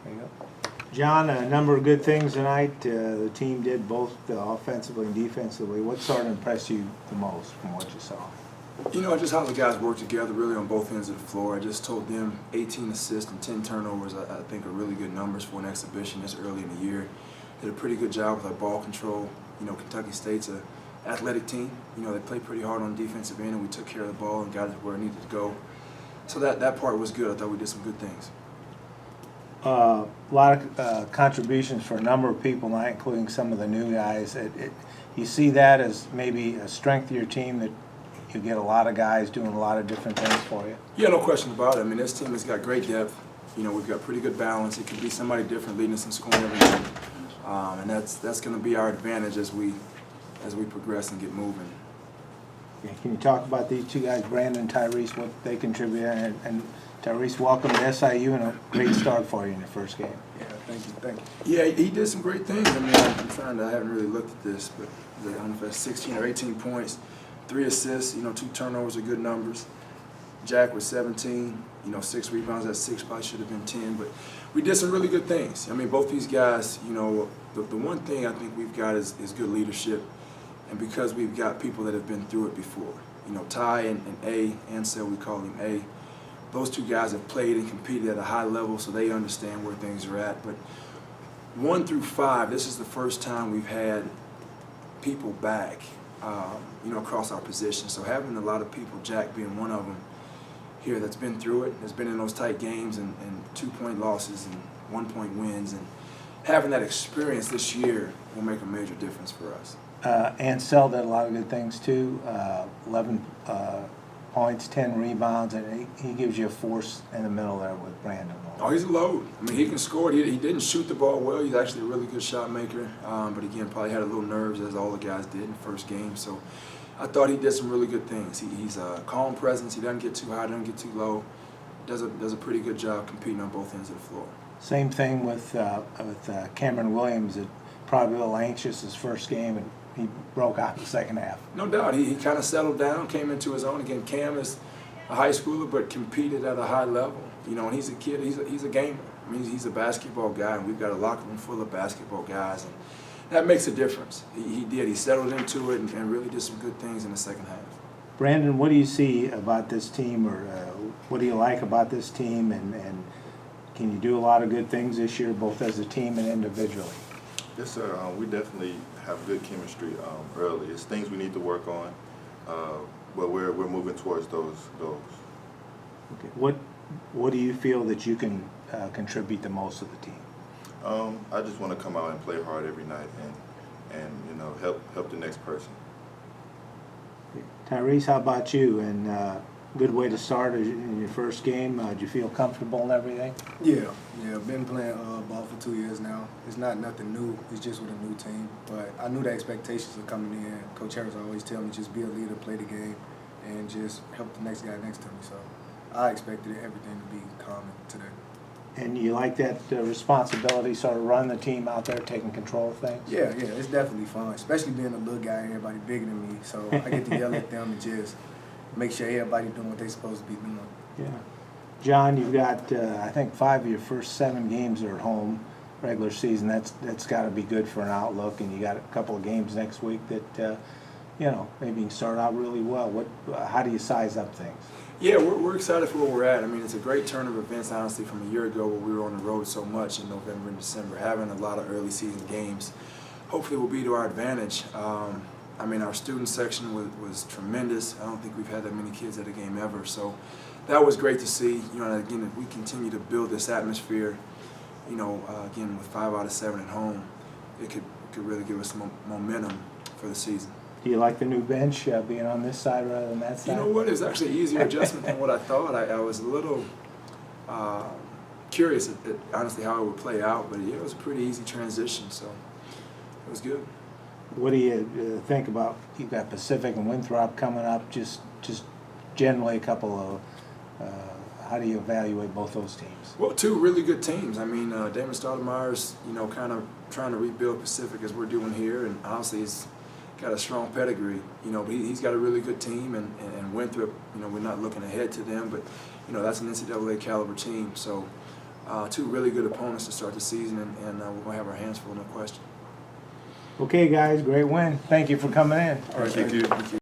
There you go. John, a number of good things tonight. The team did both offensively and defensively. What sort of impressed you the most from what you saw? You know, just how the guys work together really on both ends of the floor. I just told them 18 assists and 10 turnovers, I think are really good numbers for an exhibition this early in the year. Did a pretty good job with our ball control. You know, Kentucky State's an athletic team. You know, they play pretty hard on the defensive end, and we took care of the ball and got it where it needed to go. So that part was good. I thought we did some good things. A lot of contributions for a number of people tonight, including some of the new guys. You see that as maybe a strength of your team, that you get a lot of guys doing a lot of different things for you? Yeah, no question about it. I mean, this team has got great depth. You know, we've got pretty good balance. It could be somebody different leading us in scoring every night. And that's going to be our advantage as we progress and get moving. Okay, can you talk about these two guys, Brandon and Tyresse, what they contribute? And Tyresse, welcome to SIU and a great start for you in your first game. Yeah, thank you. Yeah, he did some great things. I mean, I haven't really looked at this, but I don't know if that's 16 or 18 points, 3 assists, you know, 2 turnovers are good numbers. Jack was 17, you know, 6 rebounds. That 6 probably should have been 10, but we did some really good things. I mean, both these guys, you know, the one thing I think we've got is good leadership, and because we've got people that have been through it before. You know, Ty and A, Ansel, we call him A. Those two guys have played and competed at a high level, so they understand where things are at. But 1 through 5, this is the first time we've had people back, you know, across our position. So having a lot of people, Jack being one of them here, that's been through it, has been in those tight games and 2-point losses and 1-point wins, and having that experience this year will make a major difference for us. Ansel did a lot of good things too. 11 points, 10 rebounds, and he gives you a force in the middle there with Brandon. Oh, he's a load. I mean, he can score. He didn't shoot the ball well. He's actually a really good shot maker. But again, probably had a little nerves, as all the guys did in the first game. So I thought he did some really good things. He's a calm presence. He doesn't get too high, doesn't get too low. Does a pretty good job competing on both ends of the floor. Same thing with Cameron Williams. It probably a little anxious his first game, and he broke out in the second half. No doubt. He kind of settled down, came into his own. Again, Cam is a high schooler, but competed at a high level. You know, and he's a kid. He's a gamer. I mean, he's a basketball guy, and we've got a locker room full of basketball guys, and that makes a difference. He did. He settled into it and really did some good things in the second half. Brandon, what do you see about this team, or what do you like about this team, and can you do a lot of good things this year, both as a team and individually? Yes, sir. We definitely have good chemistry early. It's things we need to work on, but we're moving towards those goals. Okay. What do you feel that you can contribute the most to the team? I just want to come out and play hard every night and you know, help the next person. Tyrese, how about you? And good way to start in your first game. Did you feel comfortable and everything? Yeah. Been playing ball for 2 years now. It's not nothing new. It's just with a new team. But I knew the expectations were coming in. Coach Harris always tell me just be a leader, play the game, and just help the next guy next to me. So I expected everything to be calm today. And you like that responsibility, sort of run the team out there, taking control of things? Yeah, it's definitely fun, especially being a little guy and everybody bigger than me. So I get to yell at them and just make sure everybody doing what they're supposed to be doing. Yeah. John, you've got, I think, 5 of your first 7 games are at home, regular season. That's got to be good for an outlook, and you got a couple of games next week that, you know, maybe you can start out really well. How do you size up things? Yeah, we're excited for where we're at. I mean, it's a great turn of events, honestly, from a year ago where we were on the road so much in November and December. Having a lot of early season games hopefully will be to our advantage. I mean, our student section was tremendous. I don't think we've had that many kids at a game ever. So that was great to see. You know, again, if we continue to build this atmosphere, you know, again, with 5 out of 7 at home, it could really give us some momentum for the season. Do you like the new bench, being on this side rather than that side? You know what? It was actually an easier adjustment than what I thought. I was a little curious at honestly how it would play out, but yeah, it was a pretty easy transition, so it was good. What do you think about, you've got Pacific and Winthrop coming up, just generally a couple of, how do you evaluate both those teams? Well, 2 really good teams. I mean, Damon Stoudemire's, you know, kind of trying to rebuild Pacific as we're doing here, and honestly he's got a strong pedigree, you know, but he's got a really good team, and Winthrop, you know, we're not looking ahead to them, but, you know, that's an NCAA caliber team, so two really good opponents to start the season, and we're going to have our hands full, no question. Okay, guys, great win. Thank you for coming in. All right, Thank you. Thank you.